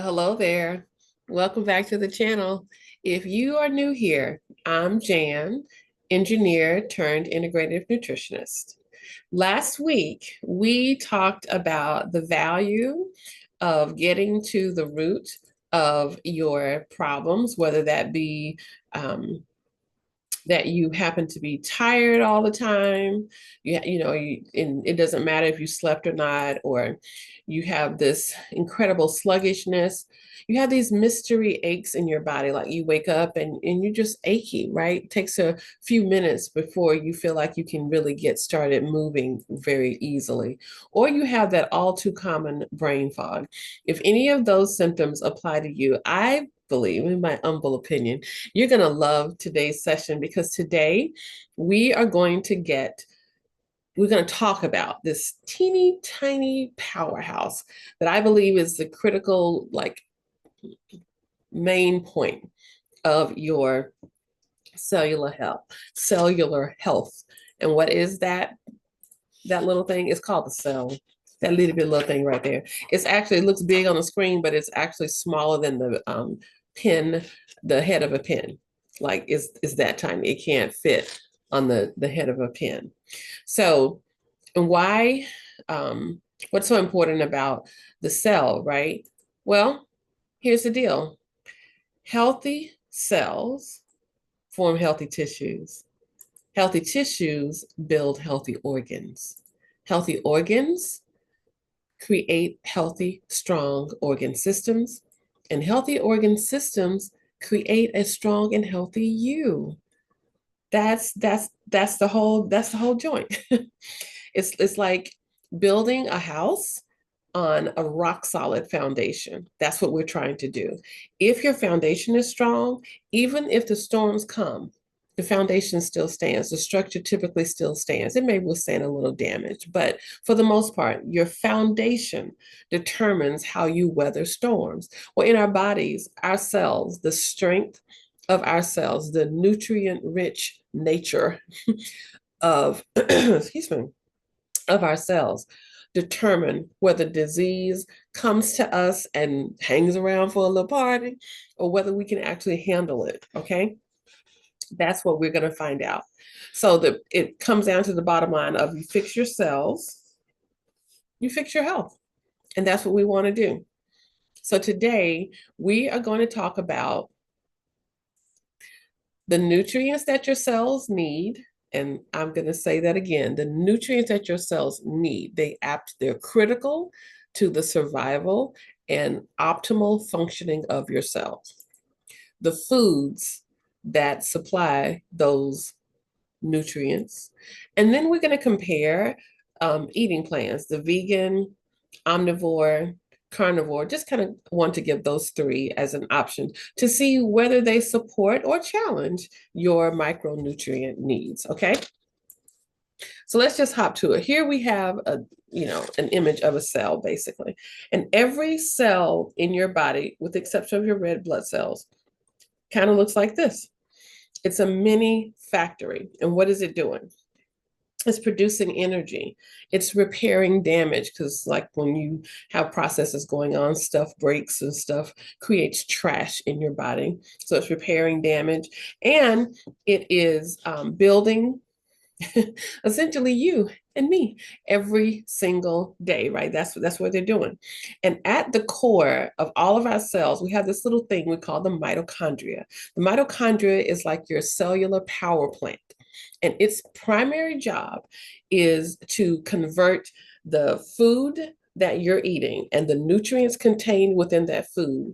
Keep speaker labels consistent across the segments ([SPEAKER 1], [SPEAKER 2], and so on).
[SPEAKER 1] Hello there. Welcome back to the channel. If you are new here, I'm Jan, engineer-turned-integrative nutritionist. Last week, we talked about the value of getting to the root of your problems, whether that be that you happen to be tired all the time. And it doesn't matter if you slept or not, or you have this incredible sluggishness. You have these mystery aches in your body, like you wake up and you're just achy, right? It takes a few minutes before you feel like you can really get started moving very easily. Or you have that all too common brain fog. If any of those symptoms apply to you, I believe, in my humble opinion, you're going to love today's session because today we are going to we're going to talk about this teeny tiny powerhouse that I believe is the critical, like, main point of your cellular health. And what is that? That little thing is called the cell. That little thing right there. It looks big on the screen, but it's actually smaller than the pin, the head of a pin. Like is that tiny. It can't fit on the head of a pin. So, and why? What's so important about the cell, right? Well, here's the deal. Healthy cells form healthy tissues. Healthy tissues build healthy organs. Healthy organs create healthy, strong organ systems, and healthy organ systems create a strong and healthy you. That's the whole joint. It's like building a house on a rock solid foundation. That's what we're trying to do. If your foundation is strong, even if the storms come, the foundation still stands. The structure typically still stands. It may withstand a little damage, but for the most part, your foundation determines how you weather storms. Well, in our bodies, our cells, the strength of our cells, the nutrient rich nature of, excuse me, of our cells determine whether disease comes to us and hangs around for a little party or whether we can actually handle it. Okay. That's what we're going to find out. So it comes down to the bottom line of you fix your cells, you fix your health. And that's what we want to do. So today we are going to talk about the nutrients that your cells need. And I'm going to say that again, the nutrients that your cells need, they're critical to the survival and optimal functioning of your cells. The foods that supply those nutrients. And then we're going to compare eating plans, the vegan, omnivore, carnivore. Just kind of want to give those three as an option to see whether they support or challenge your micronutrient needs. Okay. So let's just hop to it. Here we have an image of a cell basically. And every cell in your body, with the exception of your red blood cells, kind of looks like this. It's a mini factory. And what is it doing? It's producing energy. It's repairing damage because, like, when you have processes going on, stuff breaks and stuff creates trash in your body. So it's repairing damage, and it is building essentially you and me every single day, right? That's what they're doing. And at the core of all of our cells, we have this little thing we call the mitochondria. The mitochondria is like your cellular power plant. And its primary job is to convert the food that you're eating and the nutrients contained within that food,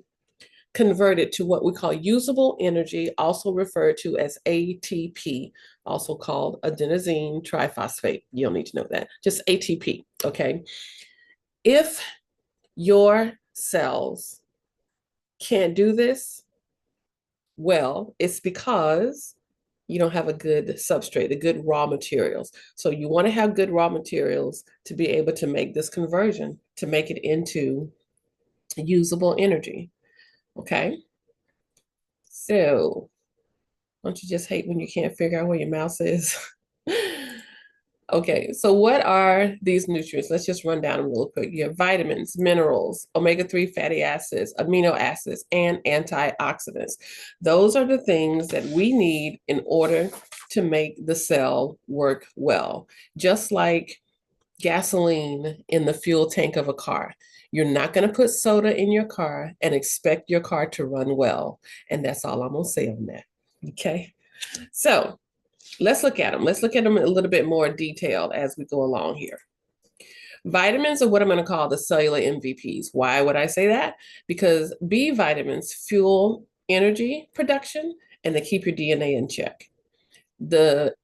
[SPEAKER 1] converted to what we call usable energy, also referred to as ATP, also called adenosine triphosphate. You don't need to know that, just ATP, okay? If your cells can't do this, well, it's because you don't have a good substrate, the good raw materials. So you want to have good raw materials to be able to make this conversion, to make it into usable energy. Okay. So don't you just hate when you can't figure out where your mouse is? Okay, so what are these nutrients? Let's just run down them real quick. You have vitamins, minerals, omega-3 fatty acids, amino acids, and antioxidants. Those are the things that we need in order to make the cell work well. Just like gasoline in the fuel tank of a car. You're not going to put soda in your car and expect your car to run well. And that's all I'm going to say on that. Okay. So let's look at them. Let's look at them a little bit more detailed as we go along here. Vitamins are what I'm going to call the cellular MVPs. Why would I say that? Because B vitamins fuel energy production and they keep your DNA in check. The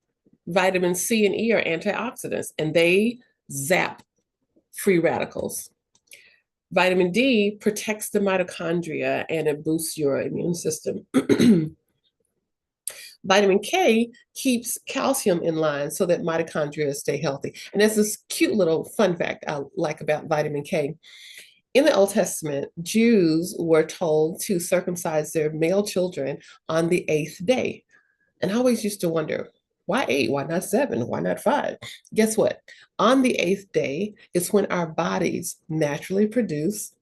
[SPEAKER 1] vitamins C and E are antioxidants and they zap free radicals. Vitamin D protects the mitochondria and it boosts your immune system. Vitamin K keeps calcium in line so that mitochondria stay healthy. And there's this cute little fun fact I like about vitamin K. In the Old Testament, Jews were told to circumcise their male children on the 8th day. And I always used to wonder, why 8? Why not 7? Why not 5? Guess what? On the 8th day is when our bodies naturally produce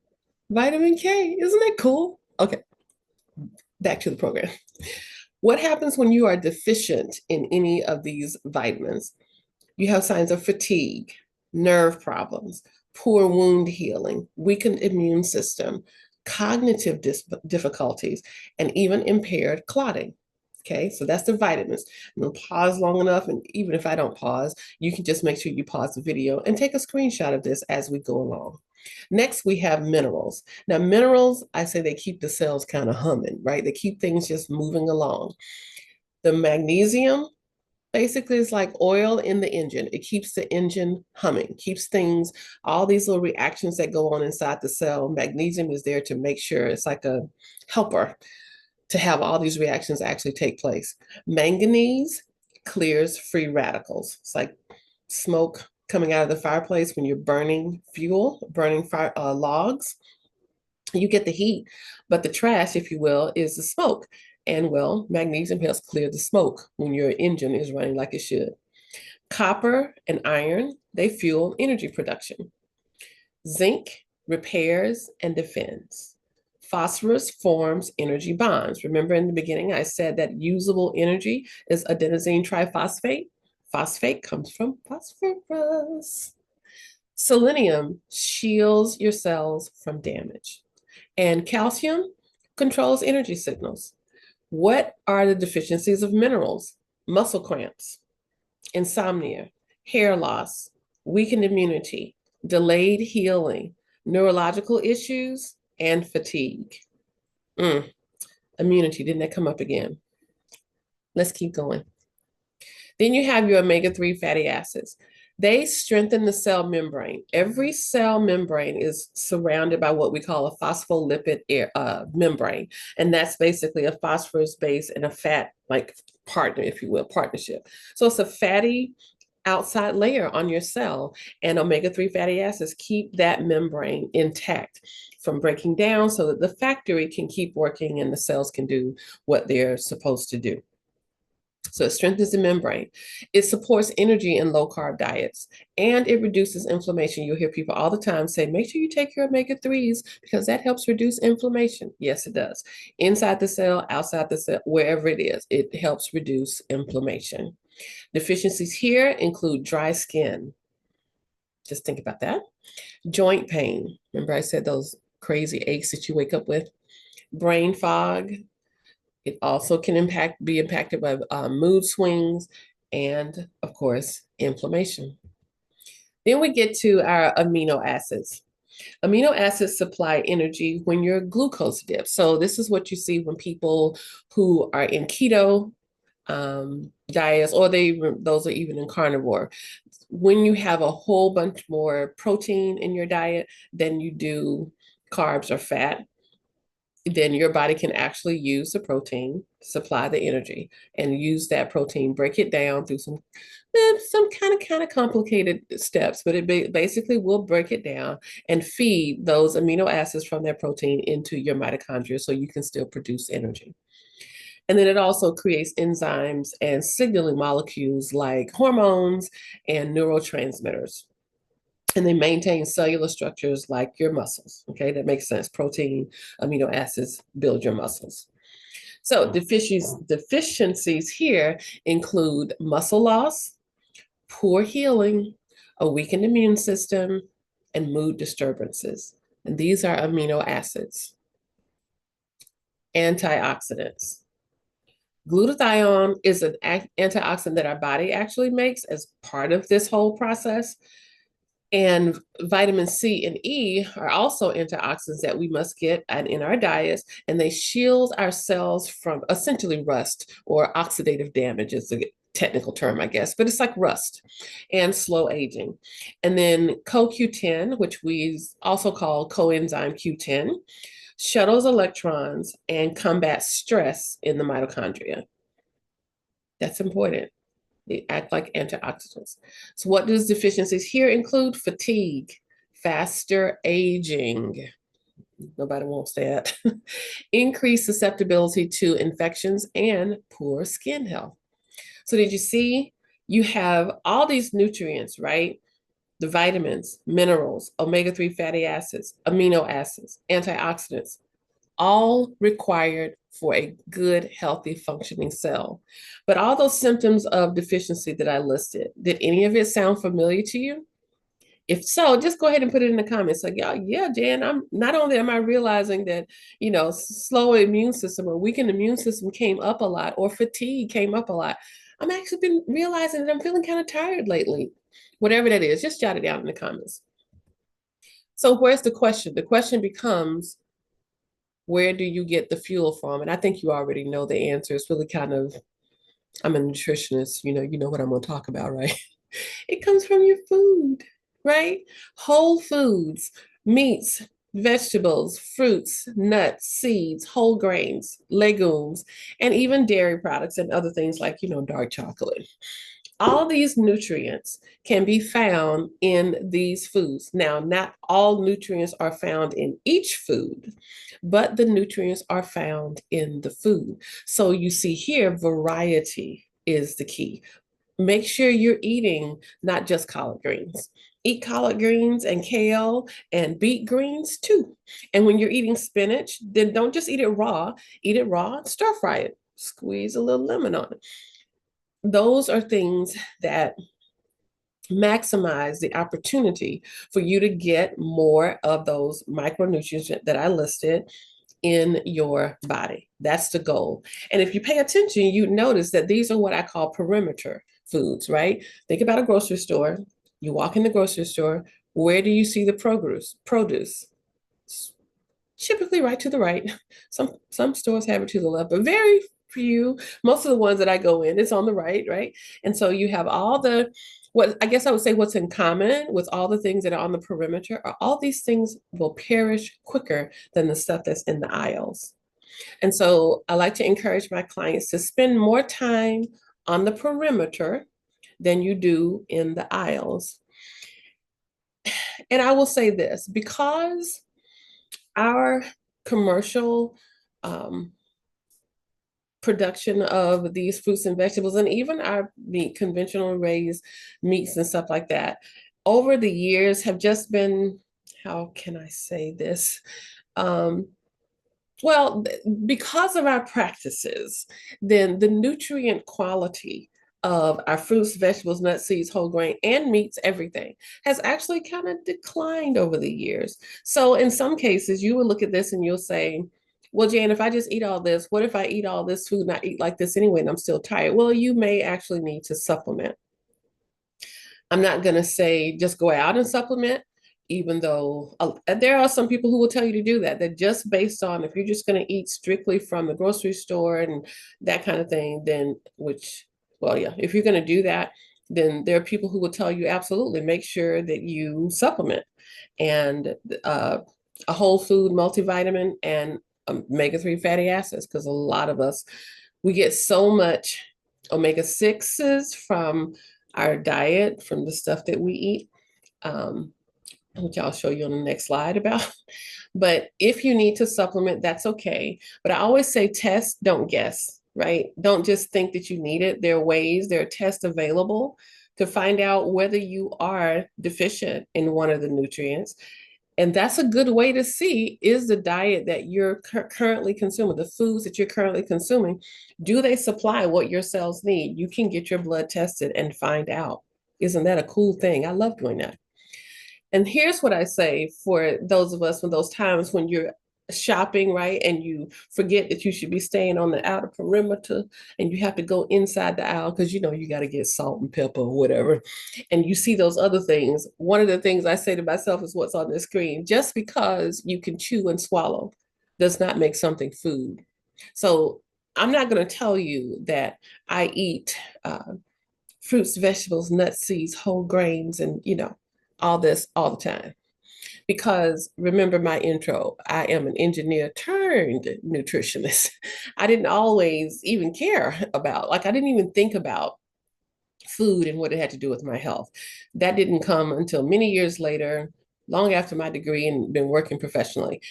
[SPEAKER 1] vitamin K. Isn't that cool? Okay, back to the program. What happens when you are deficient in any of these vitamins? You have signs of fatigue, nerve problems, poor wound healing, weakened immune system, cognitive difficulties, and even impaired clotting. Okay, so that's the vitamins. I'm gonna pause long enough, and even if I don't pause, you can just make sure you pause the video and take a screenshot of this as we go along. Next, we have minerals. Now, minerals, I say they keep the cells kind of humming, right? They keep things just moving along. The magnesium basically is like oil in the engine. It keeps the engine humming, keeps things, all these little reactions that go on inside the cell. Magnesium is there to make sure it's like a helper to have all these reactions actually take place. Manganese clears free radicals. It's like smoke coming out of the fireplace when you're burning fuel, burning logs. You get the heat, but the trash, if you will, is the smoke. And well, magnesium helps clear the smoke when your engine is running like it should. Copper and iron, they fuel energy production. Zinc repairs and defends. Phosphorus forms energy bonds. Remember in the beginning, I said that usable energy is adenosine triphosphate. Phosphate comes from phosphorus. Selenium shields your cells from damage. And calcium controls energy signals. What are the deficiencies of minerals? Muscle cramps, insomnia, hair loss, weakened immunity, delayed healing, neurological issues, and fatigue. Immunity, didn't that come up again? Let's keep going. Then you have your omega-3 fatty acids. They strengthen the cell membrane. Every cell membrane is surrounded by what we call a phospholipid membrane. And that's basically a phosphorus base and a fat, like partner, if you will, partnership. So it's a fatty outside layer on your cell, and omega-3 fatty acids keep that membrane intact from breaking down so that the factory can keep working and the cells can do what they're supposed to do. So it strengthens the membrane. It supports energy in low-carb diets, and it reduces inflammation. You'll hear people all the time say, make sure you take your omega-3s because that helps reduce inflammation. Yes, it does. Inside the cell, outside the cell, wherever it is, it helps reduce inflammation. Deficiencies here include dry skin. Just think about that. Joint pain. Remember I said those crazy aches that you wake up with? Brain fog. It also can be impacted by mood swings and, of course, inflammation. Then we get to our amino acids. Amino acids supply energy when you're glucose dipped. So this is what you see when people who are in keto diets, or those are even in carnivore. When you have a whole bunch more protein in your diet than you do carbs or fat, then your body can actually use the protein, supply the energy, and use that protein, break it down through some kind of complicated steps, but it basically will break it down and feed those amino acids from that protein into your mitochondria so you can still produce energy. And then it also creates enzymes and signaling molecules like hormones and neurotransmitters. And they maintain cellular structures like your muscles. Okay, that makes sense. Protein, amino acids build your muscles. So deficiencies here include muscle loss, poor healing, a weakened immune system, and mood disturbances. And these are amino acids. Antioxidants. Glutathione is an antioxidant that our body actually makes as part of this whole process. And vitamin C and E are also antioxidants that we must get in our diets, and they shield our cells from essentially rust or oxidative damage is the technical term, I guess, but it's like rust and slow aging. And then CoQ10, which we also call coenzyme Q10, shuttles electrons and combats stress in the mitochondria. That's important. They act like antioxidants. So what does deficiencies here include? Fatigue, faster aging. Nobody wants that. Increased susceptibility to infections and poor skin health. So did you see? You have all these nutrients, right? The vitamins, minerals, omega-3 fatty acids, amino acids, antioxidants, all required for a good, healthy, functioning cell. But all those symptoms of deficiency that I listed, did any of it sound familiar to you? If so, just go ahead and put it in the comments. Like, yeah, Jan, I'm not only am I realizing that, slow immune system or weakened immune system came up a lot, or fatigue came up a lot. I'm actually been realizing that I'm feeling kind of tired lately. Whatever that is, just jot it down in the comments. So where's the question? The question becomes, where do you get the fuel from? And I think you already know the answer. It's really kind of, I'm a nutritionist, you know what I'm going to talk about, right? It comes from your food, right? Whole foods, meats, vegetables, fruits, nuts, seeds, whole grains, legumes, and even dairy products and other things like, dark chocolate. All these nutrients can be found in these foods. Now, not all nutrients are found in each food, but the nutrients are found in the food. So you see here, variety is the key. Make sure you're eating not just collard greens. Eat collard greens and kale and beet greens too. And when you're eating spinach, then don't just eat it raw. Eat it raw, stir fry it, squeeze a little lemon on it. Those are things that maximize the opportunity for you to get more of those micronutrients that I listed in your body. That's the goal. And if you pay attention, you notice that these are what I call perimeter foods, right? Think about a grocery store. You walk in the grocery store. Where do you see the produce? Typically right to the right. Some stores have it to the left, but very few. Most of the ones that I go in, it's on the right? And so you have all the, what I guess I would say what's in common with all the things that are on the perimeter are all these things will perish quicker than the stuff that's in the aisles. And so I like to encourage my clients to spend more time on the perimeter than you do in the aisles. And I will say this, because our commercial production of these fruits and vegetables, and even our meat, conventional raised meats and stuff like that, over the years have just been, how can I say this? Well, because of our practices, then the nutrient quality of our fruits, vegetables, nuts, seeds, whole grain, and meats, everything has actually kind of declined over the years. So in some cases, you will look at this and you'll say, well, Jan, if I just eat all this, what if I eat all this food and I eat like this anyway and I'm still tired? Well, you may actually need to supplement. I'm not going to say just go out and supplement, even though there are some people who will tell you to do that. That just based on if you're just going to eat strictly from the grocery store and that kind of thing, then well, yeah, if you're going to do that, then there are people who will tell you absolutely make sure that you supplement and a whole food multivitamin and omega-3 fatty acids, because a lot of us, we get so much omega-6s from our diet, from the stuff that we eat, which I'll show you on the next slide about. But if you need to supplement, that's okay. But I always say test, don't guess. right? Don't just think that you need it. There are ways, there are tests available to find out whether you are deficient in one of the nutrients. And that's a good way to see, is the diet that you're currently consuming, the foods that you're currently consuming, do they supply what your cells need? You can get your blood tested and find out. Isn't that a cool thing? I love doing that. And here's what I say for those of us, when those times when you're shopping, right, and you forget that you should be staying on the outer perimeter and you have to go inside the aisle because you know you got to get salt and pepper or whatever, and you see those other things. One of the things I say to myself is what's on the screen. Just because you can chew and swallow does not make something food. So I'm not going to tell you that I eat fruits, vegetables, nuts, seeds, whole grains, and all this all the time. Because remember my intro, I am an engineer turned nutritionist. I didn't always even care about, like, I didn't even think about food and what it had to do with my health. That didn't come until many years later, long after my degree and been working professionally.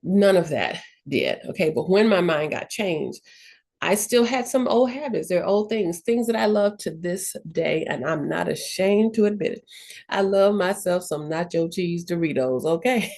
[SPEAKER 1] None of that did. Okay. But when my mind got changed, I still had some old habits. They're old things that I love to this day, and I'm not ashamed to admit it. I love myself some nacho cheese Doritos, okay?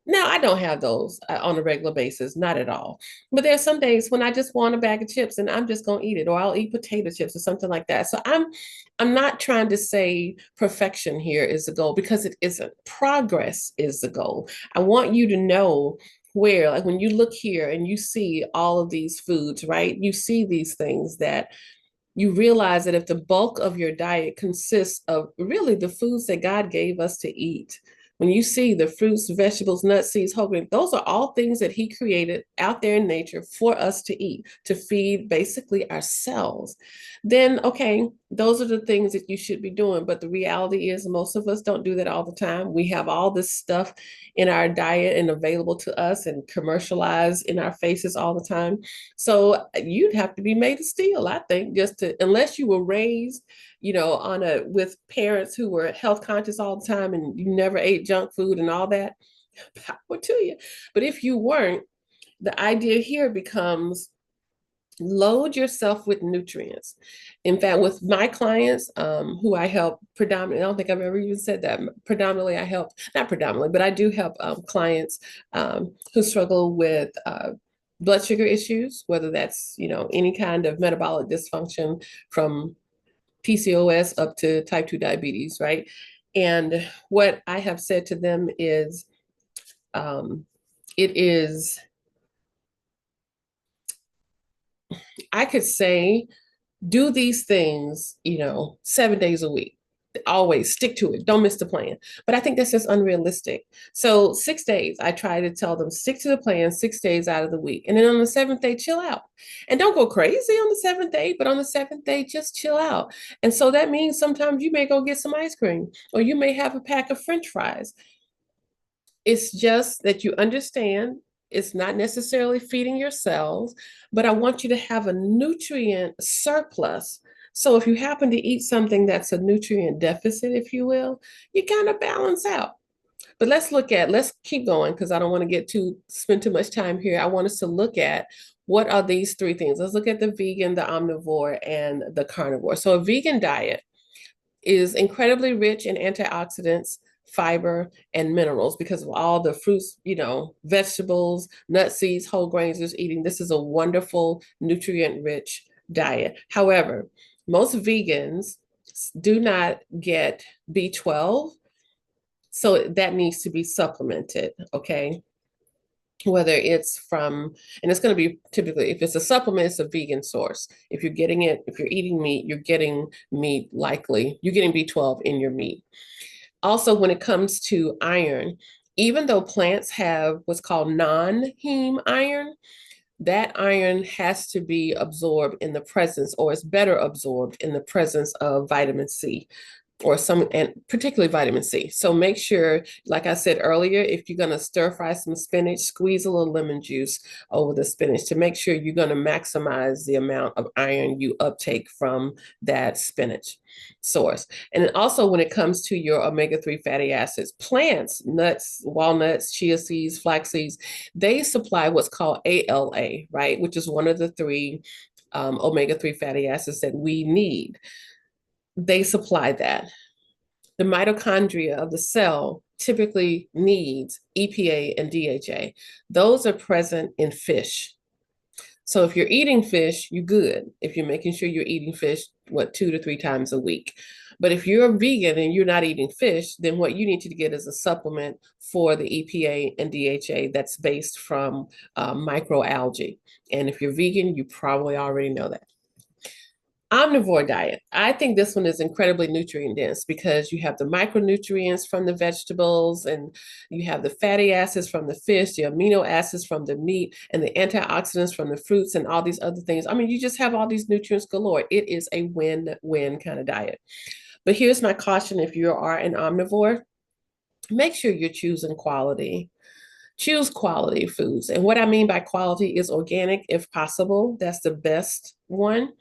[SPEAKER 1] Now, I don't have those on a regular basis, not at all. But there's some days when I just want a bag of chips and I'm just going to eat it, or I'll eat potato chips or something like that. So I'm not trying to say perfection here is the goal, because it isn't. Progress is the goal. I want you to know where, like, when you look here and you see all of these foods, right? You see these things that you realize that if the bulk of your diet consists of really the foods that God gave us to eat, when you see the fruits, vegetables, nuts, seeds, whole grain, those are all things that He created out there in nature for us to eat, to feed basically ourselves. Then, okay, those are the things that you should be doing. But the reality is, most of us don't do that all the time. We have all this stuff in our diet and available to us and commercialized in our faces all the time. So you'd have to be made of steel, I think, just to, unless you were raised, on a with parents who were health conscious all the time and you never ate junk food and all that, power to you. But if you weren't, the idea here becomes load yourself with nutrients. In fact, with my clients who I help predominantly, I don't think I've ever even said that. Predominantly, I help, not predominantly, but I do help clients who struggle with blood sugar issues, whether that's, any kind of metabolic dysfunction from PCOS up to type 2 diabetes, right? And what I have said to them is, it is, I could say, do these things, 7 days a week. Always stick to it. Don't miss the plan. But I think that's just unrealistic. So 6 days, I try to tell them, stick to the plan 6 days out of the week. And then on the seventh day, chill out. And don't go crazy on the seventh day, but on the seventh day, just chill out. And so that means sometimes you may go get some ice cream, or you may have a pack of French fries. It's just that you understand it's not necessarily feeding your cells, but I want you to have a nutrient surplus. So if you happen to eat something that's a nutrient deficit, if you will, you kind of balance out. But let's keep going, because I don't want to spend too much time here. I want us to look at, what are these three things? Let's look at the vegan, the omnivore, and the carnivore. So a vegan diet is incredibly rich in antioxidants, fiber, and minerals because of all the fruits, vegetables, nuts, seeds, whole grains is eating. This is a wonderful, nutrient-rich diet. However, most vegans do not get B12, so that needs to be supplemented, okay? Whether it's from, and it's going to be typically, if it's a supplement, it's a vegan source. If you're eating meat, you're getting meat, likely, you're getting B12 in your meat. Also, when it comes to iron, even though plants have what's called non-heme iron, that iron has to be absorbed in the presence, or it's better absorbed in the presence of vitamin C. or some, and particularly vitamin C. So make sure, like I said earlier, if you're going to stir fry some spinach, squeeze a little lemon juice over the spinach to make sure you're going to maximize the amount of iron you uptake from that spinach source. And then also when it comes to your omega-3 fatty acids, plants, nuts, walnuts, chia seeds, flax seeds, they supply what's called ALA, right? Which is one of the three omega-3 fatty acids that we need. They supply that. The mitochondria of the cell typically needs EPA and DHA. Those are present in fish. So if you're eating fish, you're good. If you're making sure you're eating fish, 2 to 3 times a week. But if you're a vegan and you're not eating fish, then what you need to get is a supplement for the EPA and DHA that's based from microalgae. And if you're vegan, you probably already know that. Omnivore diet. I think this one is incredibly nutrient dense because you have the micronutrients from the vegetables, and you have the fatty acids from the fish, the amino acids from the meat, and the antioxidants from the fruits, and all these other things. I mean, you just have all these nutrients galore. It is a win-win kind of diet. But here's my caution: if you are an omnivore, make sure you're choosing quality. Choose quality foods. And what I mean by quality is organic if possible. That's the best one.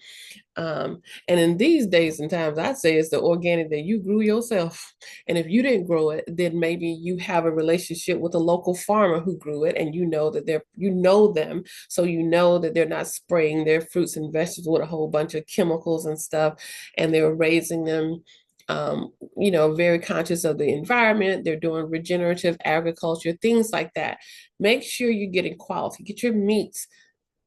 [SPEAKER 1] And in these days and times, I'd say it's the organic that you grew yourself. And if you didn't grow it, then maybe you have a relationship with a local farmer who grew it, and you know that you know them, so you know that they're not spraying their fruits and vegetables with a whole bunch of chemicals and stuff, and they're raising them. Very conscious of the environment. They're doing regenerative agriculture, things like that. Make sure you're getting quality. Get your meats,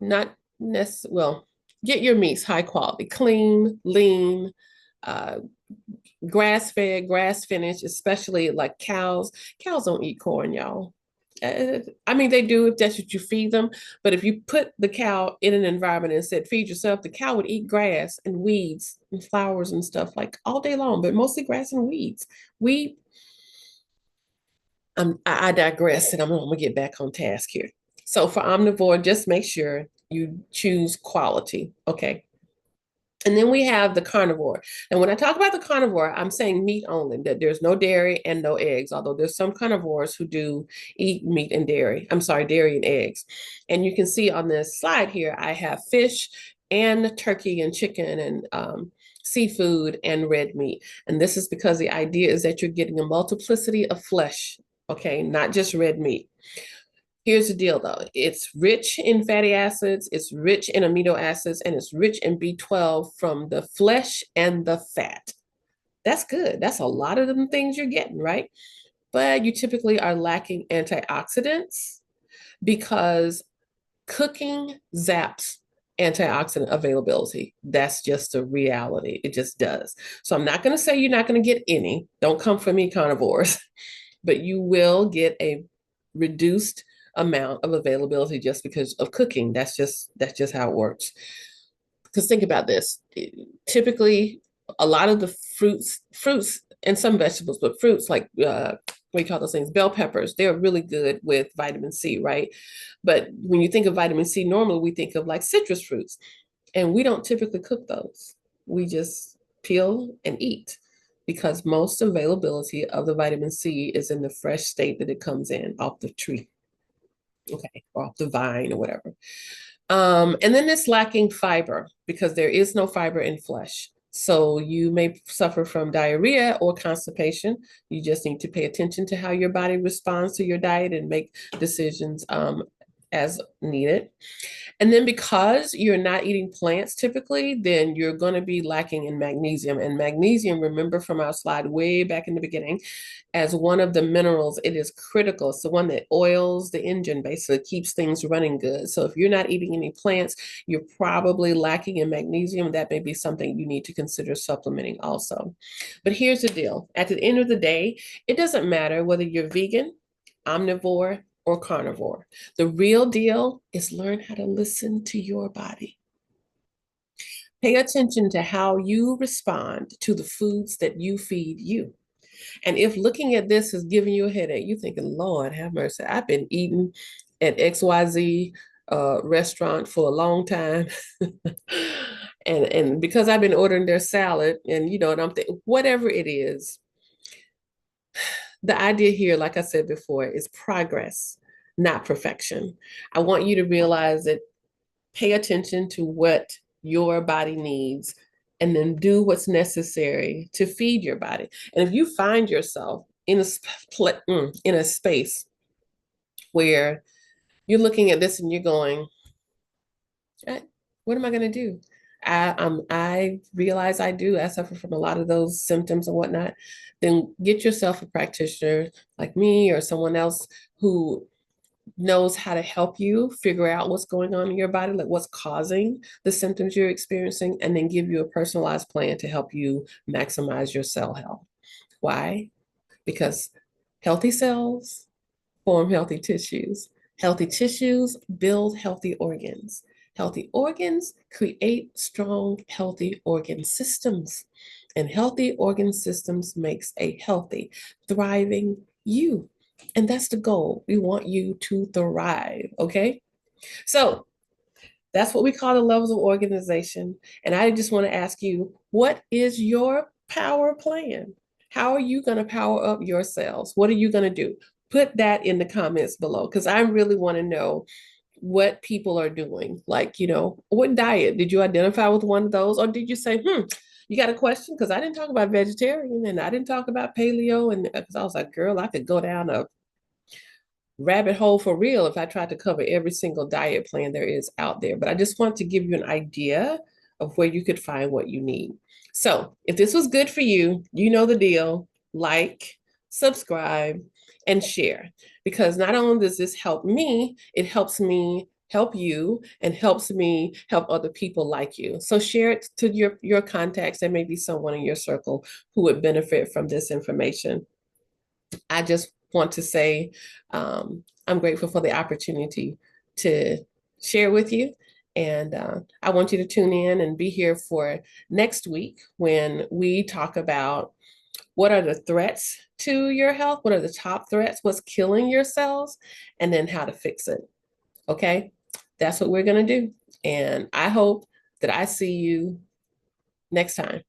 [SPEAKER 1] not necessarily, well, get your meats high quality, clean, lean, uh, grass-fed, grass-finished, especially like cows. Cows don't eat corn, y'all. I mean, they do if that's what you feed them. But if you put the cow in an environment and said, feed yourself, the cow would eat grass and weeds and flowers and stuff like all day long, but mostly grass and weeds. I digress, and I'm gonna get back on task here. So for omnivore, just make sure you choose quality, okay? And then we have the carnivore. And when I talk about the carnivore, I'm saying meat only, that there's no dairy and no eggs, although there's some carnivores who do eat meat and dairy. I'm sorry, dairy and eggs. And you can see on this slide here, I have fish and turkey and chicken and seafood and red meat. And this is because the idea is that you're getting a multiplicity of flesh, okay, not just red meat. Here's the deal though. It's rich in fatty acids, it's rich in amino acids, and it's rich in B12 from the flesh and the fat. That's good. That's a lot of them things you're getting, right? But you typically are lacking antioxidants because cooking zaps antioxidant availability. That's just a reality. It just does. So I'm not going to say you're not going to get any. Don't come for me, carnivores. But you will get a reduced amount of availability just because of cooking. That's just how it works. Because think about this. Typically, a lot of the fruits and some vegetables, but fruits like we call those things bell peppers, they're really good with vitamin C, right? But when you think of vitamin C, normally we think of like citrus fruits, and we don't typically cook those. We just peel and eat because most availability of the vitamin C is in the fresh state that it comes in off the tree, okay, or off the vine or whatever. And then it's lacking fiber because there is no fiber in flesh. So you may suffer from diarrhea or constipation. You just need to pay attention to how your body responds to your diet and make decisions as needed. And then because you're not eating plants typically, then you're going to be lacking in magnesium. And magnesium, remember from our slide way back in the beginning, as one of the minerals, it is critical. It's the one that oils the engine, basically keeps things running good. So if you're not eating any plants, you're probably lacking in magnesium. That may be something you need to consider supplementing also. But here's the deal. At the end of the day, it doesn't matter whether you're vegan, omnivore, or carnivore. The real deal is learn how to listen to your body. Pay attention to how you respond to the foods that you feed you. And if looking at this is giving you a headache, you're thinking, Lord, have mercy. I've been eating at XYZ restaurant for a long time. And because I've been ordering their salad and and I'm thinking, whatever it is, the idea here, like I said before, is progress, not perfection. I want you to realize that pay attention to what your body needs and then do what's necessary to feed your body. And if you find yourself in a space where you're looking at this and you're going, what am I going to do? I realize I suffer from a lot of those symptoms and whatnot. Then get yourself a practitioner like me or someone else who knows how to help you figure out what's going on in your body, like what's causing the symptoms you're experiencing, and then give you a personalized plan to help you maximize your cell health. Why? Because healthy cells form healthy tissues. Healthy tissues build healthy organs. Healthy organs create strong, healthy organ systems. And healthy organ systems makes a healthy, thriving you. And that's the goal. We want you to thrive, okay? So that's what we call the levels of organization. And I just want to ask you, what is your power plan? How are you going to power up your cells? What are you going to do? Put that in the comments below because I really want to know what people are doing. Like, what diet? Did you identify with one of those? Or did you say, you got a question? Because I didn't talk about vegetarian and I didn't talk about paleo. And because I was like, girl, I could go down a rabbit hole for real if I tried to cover every single diet plan there is out there. But I just want to give you an idea of where you could find what you need. So if this was good for you, you know the deal. Like, subscribe, and share. Because not only does this help me, it helps me help you and helps me help other people like you. So share it to your contacts. There may be someone in your circle who would benefit from this information. I just want to say I'm grateful for the opportunity to share with you. And I want you to tune in and be here for next week when we talk about what are the threats to your health, what are the top threats, what's killing your cells, and then how to fix it. Okay, that's what we're going to do. And I hope that I see you next time.